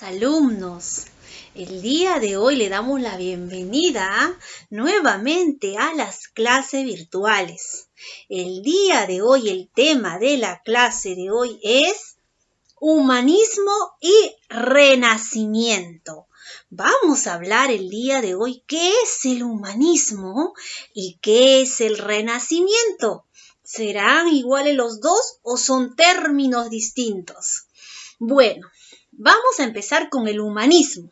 Alumnos, el día de hoy le damos la bienvenida nuevamente a las clases virtuales. El día de hoy, el tema de la clase de hoy es humanismo y renacimiento. Vamos a hablar el día de hoy qué es el humanismo y qué es el renacimiento. ¿Serán iguales los dos o son términos distintos? Bueno, vamos a empezar con el humanismo.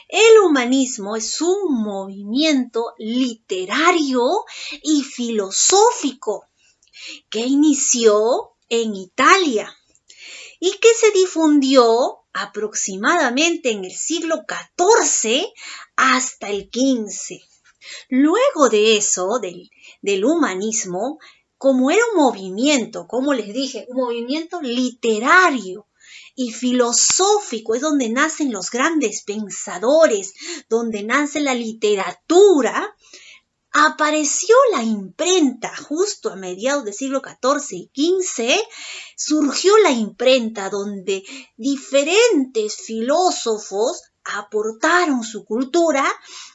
El humanismo es un movimiento literario y filosófico que inició en Italia y que se difundió aproximadamente en el siglo XIV hasta el XV. Luego de eso, del humanismo, como era un movimiento, como les dije, un movimiento literario y filosófico, es donde nacen los grandes pensadores, donde nace la literatura, apareció la imprenta justo a mediados del siglo XIV y XV, surgió la imprenta donde diferentes filósofos aportaron su cultura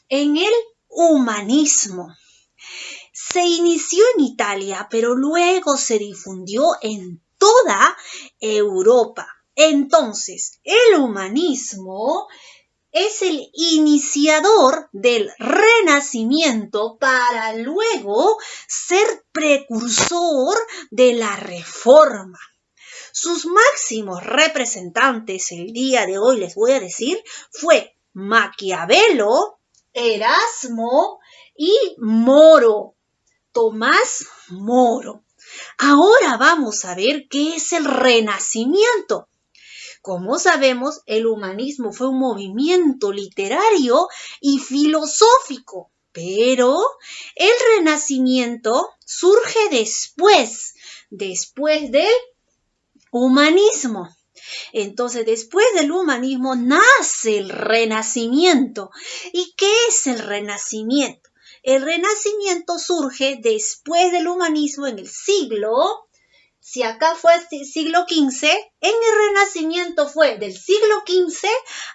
en el humanismo. Se inició en Italia, pero luego se difundió en toda Europa. Entonces, el humanismo es el iniciador del Renacimiento para luego ser precursor de la Reforma. Sus máximos representantes el día de hoy, les voy a decir, fue Maquiavelo, Erasmo y Moro, Tomás Moro. Ahora vamos a ver qué es el Renacimiento. Como sabemos, el humanismo fue un movimiento literario y filosófico, pero el Renacimiento surge después del humanismo. Entonces, después del humanismo nace el Renacimiento. ¿Y qué es el Renacimiento? El Renacimiento surge después del humanismo en el siglo, si acá fue el siglo XV, en el Renacimiento fue del siglo XV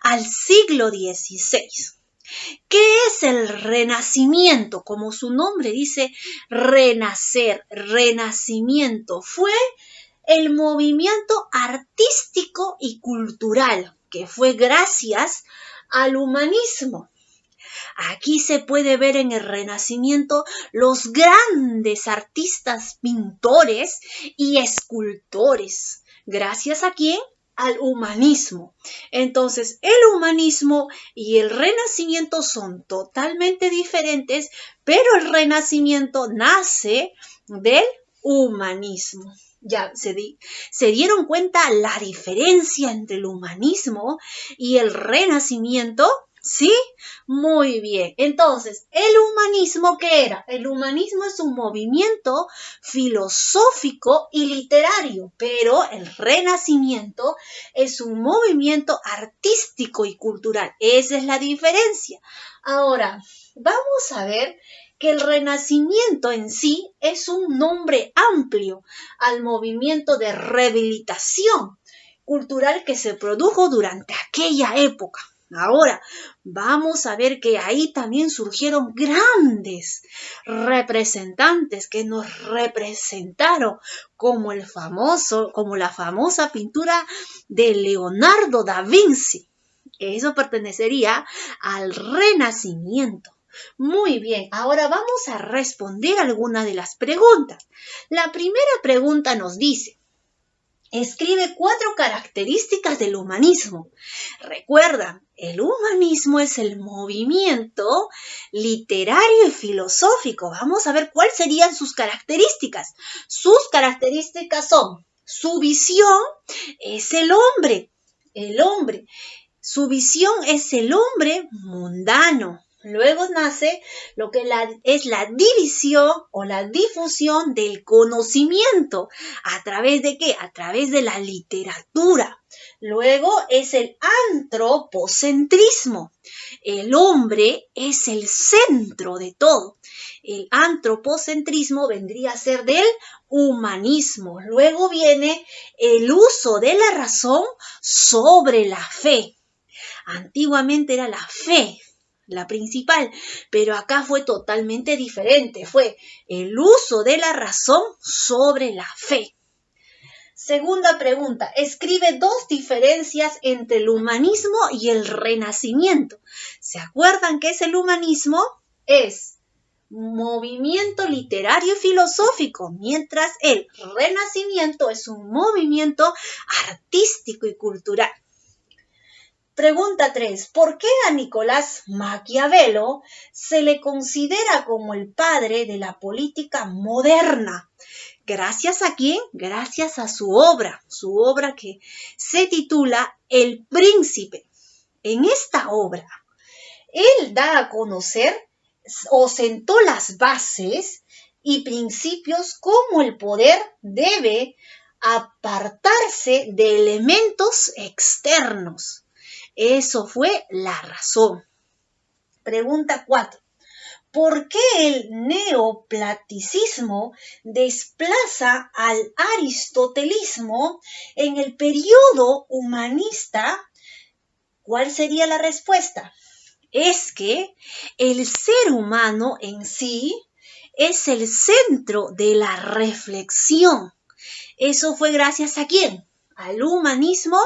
al siglo XVI. ¿Qué es el Renacimiento? Como su nombre dice, renacer, renacimiento. Fue el movimiento artístico y cultural que fue gracias al humanismo. Aquí se puede ver en el Renacimiento los grandes artistas, pintores y escultores. ¿Gracias a quién? Al humanismo. Entonces, el humanismo y el Renacimiento son totalmente diferentes, pero el Renacimiento nace del humanismo. Ya se dieron cuenta la diferencia entre el humanismo y el Renacimiento. ¿Sí? Muy bien. Entonces, ¿el humanismo qué era? El humanismo es un movimiento filosófico y literario, pero el Renacimiento es un movimiento artístico y cultural. Esa es la diferencia. Ahora, vamos a ver que el Renacimiento en sí es un nombre amplio al movimiento de rehabilitación cultural que se produjo durante aquella época. Ahora, vamos a ver que ahí también surgieron grandes representantes que nos representaron, como la famosa pintura de Leonardo da Vinci. Eso pertenecería al Renacimiento. Muy bien, ahora vamos a responder algunas de las preguntas. La primera pregunta nos dice: escribe 4 características del humanismo. Recuerda, el humanismo es el movimiento literario y filosófico. Vamos a ver cuáles serían sus características. Sus características son: su visión es el hombre. Su visión es el hombre mundano. Luego nace lo que es la división o la difusión del conocimiento. ¿A través de qué? A través de la literatura. Luego es el antropocentrismo. El hombre es el centro de todo. El antropocentrismo vendría a ser del humanismo. Luego viene el uso de la razón sobre la fe. Antiguamente era la fe, la principal, pero acá fue totalmente diferente. Fue el uso de la razón sobre la fe. Segunda pregunta, escribe dos diferencias entre el humanismo y el renacimiento. ¿Se acuerdan qué es el humanismo? Es movimiento literario y filosófico, mientras el renacimiento es un movimiento artístico y cultural. Pregunta 3. ¿Por qué a Nicolás Maquiavelo se le considera como el padre de la política moderna? ¿Gracias a quién? Gracias a su obra que se titula El Príncipe. En esta obra, él da a conocer o sentó las bases y principios como el poder debe apartarse de elementos externos. Eso fue la razón. Pregunta 4. ¿Por qué el neoplaticismo desplaza al aristotelismo en el periodo humanista? ¿Cuál sería la respuesta? Es que el ser humano en sí es el centro de la reflexión. ¿Eso fue gracias a quién? Al humanismo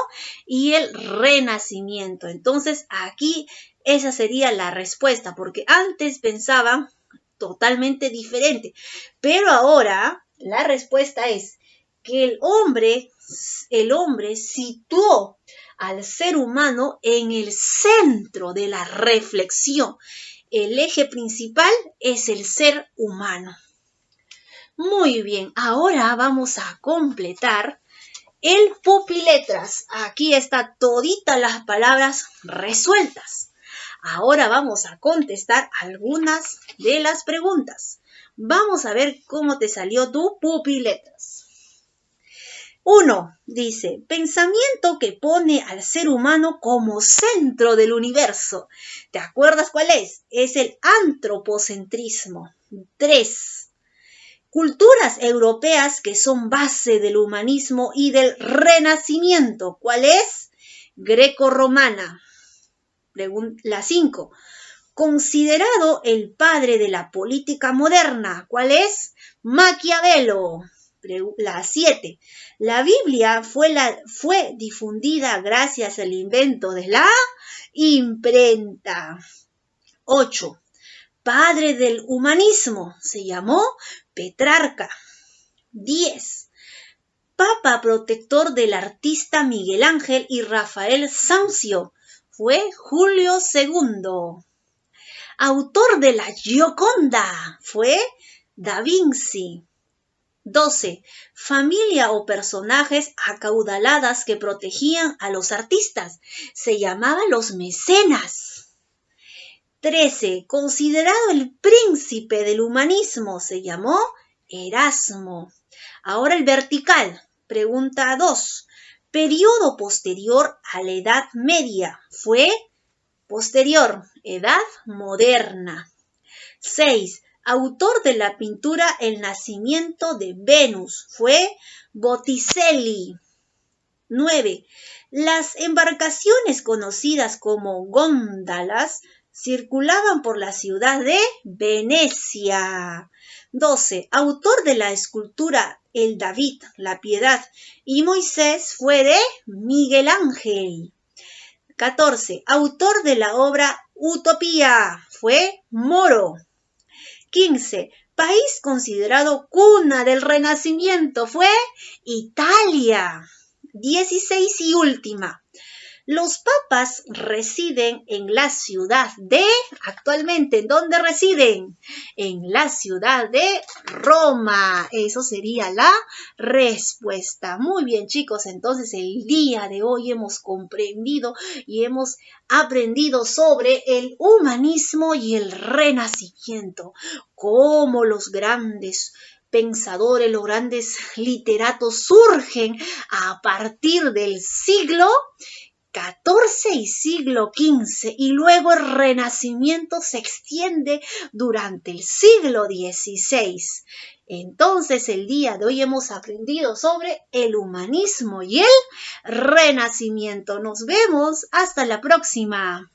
y el renacimiento. Entonces, aquí esa sería la respuesta, porque antes pensaban totalmente diferente, pero ahora la respuesta es que el hombre situó al ser humano en el centro de la reflexión. El eje principal es el ser humano. Muy bien, ahora vamos a completar el pupiletras. Aquí está toditas las palabras resueltas. Ahora vamos a contestar algunas de las preguntas. Vamos a ver cómo te salió tu pupiletras. 1. Dice, pensamiento que pone al ser humano como centro del universo. ¿Te acuerdas cuál es? Es el antropocentrismo. 3. Culturas europeas que son base del humanismo y del renacimiento. ¿Cuál es? Greco-romana. La 5. Considerado el padre de la política moderna. ¿Cuál es? Maquiavelo. La 7. La Biblia fue difundida gracias al invento de la imprenta. 8. Padre del humanismo. Se llamó Petrarca. 10. Papa protector del artista Miguel Ángel y Rafael Sanzio. Fue Julio II. Autor de la Gioconda fue Da Vinci. 12. Familia o personajes acaudaladas que protegían a los artistas. Se llamaban los mecenas. 13. Considerado el príncipe del humanismo. Se llamó Erasmo. Ahora el vertical. Pregunta 2. Periodo posterior a la Edad Media. Fue posterior, Edad Moderna. 6. Autor de la pintura El nacimiento de Venus. Fue Botticelli. 9. Las embarcaciones conocidas como góndalas circulaban por la ciudad de Venecia. 12. Autor de la escultura El David, la Piedad y Moisés fue de Miguel Ángel. 14. Autor de la obra Utopía fue Moro. 15. País considerado cuna del Renacimiento fue Italia. 16 y última. Los papas residen en la ciudad de, actualmente, ¿en dónde residen? En la ciudad de Roma. Eso sería la respuesta. Muy bien, chicos, entonces el día de hoy hemos comprendido y hemos aprendido sobre el humanismo y el renacimiento. Cómo los grandes pensadores, los grandes literatos surgen a partir del siglo XIV y siglo XV, y luego el Renacimiento se extiende durante el siglo XVI. Entonces, el día de hoy hemos aprendido sobre el humanismo y el renacimiento. Nos vemos hasta la próxima.